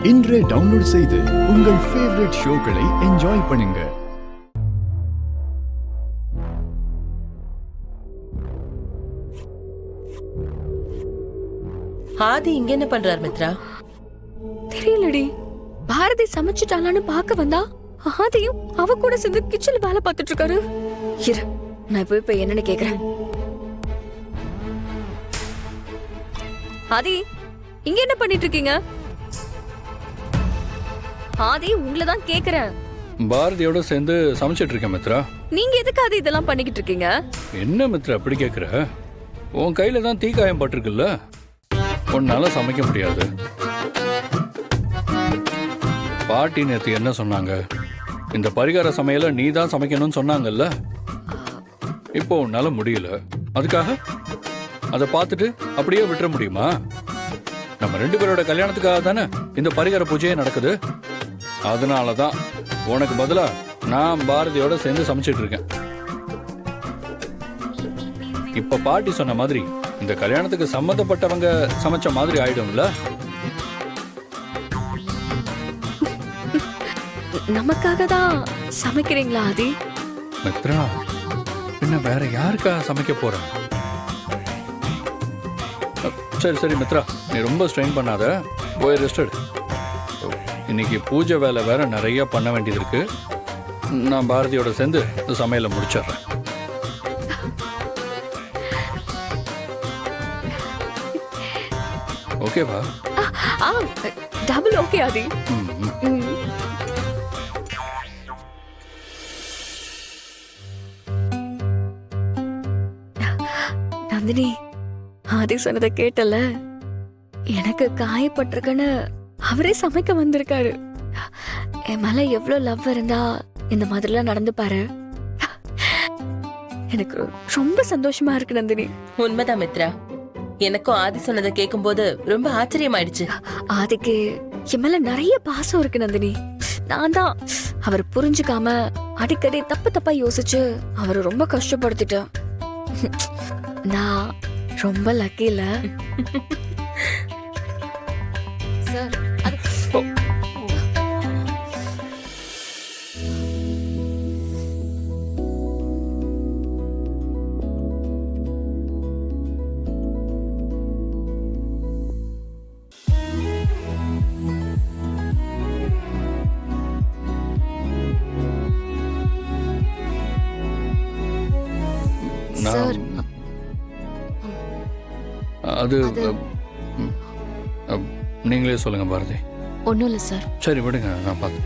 இன்றே டவுன்லோட் செய்து உங்கள் ஃபேவரட் ஷோக்களை என்ஜாய் பண்ணுங்க. ஆதி இங்க என்ன பண்றார் மித்ரா? தெரியலடி. பாரதி சமைச்சிட்டாளான்னு பார்க்க வந்தா ஆதியும் அவ கூட சேர்ந்து கிச்சன்ல வேலை பார்த்துட்டு இருக்காரு. இரு, நான் போய் என்னன்னு கேக்குறேன். ஆதி, இங்க என்ன பண்ணிட்டு இருக்கீங்க? ஆதி, உங்களை தான் கேக்குறேன். பாரதியோட சேர்ந்து சமைச்சிட்டு இருக்கேன் மித்ரா. நீங்க எதுக்கு ஆதி இதெல்லாம் பண்ணிக்கிட்டு இருக்கீங்க? என்ன மித்ரா அப்படி கேக்குற? உன் கையில தான் தீக்காயம் பட்டிருக்குல்ல, உன்னால சமைக்க முடியாது. பாட்டி நேத்து என்ன சொன்னாங்க? இந்த பரிகார சமையல நீ தான் சமைக்கணும்னு சொன்னாங்கல்ல. இப்போ உன்னால முடியல, அதுக்காக அதை பார்த்துட்டு அப்படியே விட்டுற முடியுமா? நம்ம 2 பேரோட கல்யாணத்துக்காக தானே இந்த பரிகார பூஜையே நடக்குது. அதனாலதான் உனக்கு பதிலா நான் பாரதியோட சேர்ந்து சமைச்சிட்டு இருக்கேன். இப்ப பாட்டி சொன்ன மாதிரி இந்த கல்யாணத்துக்கு சம்பந்தப்பட்டவங்க சமைச்ச மாதிரி ஆயிடும்ல. நமக்காக தான் சமைக்கிறீங்களா ஆதி? மித்ரா, என்ன வேற யாருக்காக சமைக்க போற? சரி சரி மித்ரா, நீ ரொம்ப ஸ்ட்ரெயின் பண்ணாத, போய் ரெஸ்ட் எடு. இன்னைக்கு பூஜை வேலை வேற நிறைய பண்ண வேண்டியது இருக்கு. நான் பாரதியோட சேர்ந்து இந்த சமையலை முடிச்சிடுறேன். ஓகேவா? டபுள் ஓகே ஆதி. நந்தினி, ஆதி சொன்னதை கேட்டல. எனக்கு காயப்பட்டிருக்குன்னு அவரே சமைக்க வந்திருக்காரு. என் மேல எவ்வளவு லவ் இருந்தா இந்த மாதிரிலாம் நடந்து பாரு. எனக்கு ரொம்ப சந்தோஷமா இருக்கு நந்தினி. உண்மைதான் மித்ரா, எனக்கும் ஆதி சொன்னதை கேட்கும் போது ரொம்ப ஆச்சரியமாயிடுச்சு. ஆதிக்கு என் மேல நிறைய பாசம் இருக்கு நந்தினி. நான் தான் அவர் புரிஞ்சுக்காம அடிக்கடி தப்பா யோசிச்சு அவரை ரொம்ப கஷ்டப்படுத்திட்டேன். நான் ரொம்ப லக்கி இல்ல சார்? சார், அது நீங்களே சொல்லுங்க பாரதி. ஒன்றும் இல்லை சார். சரி விடுங்க, நான் பார்த்து.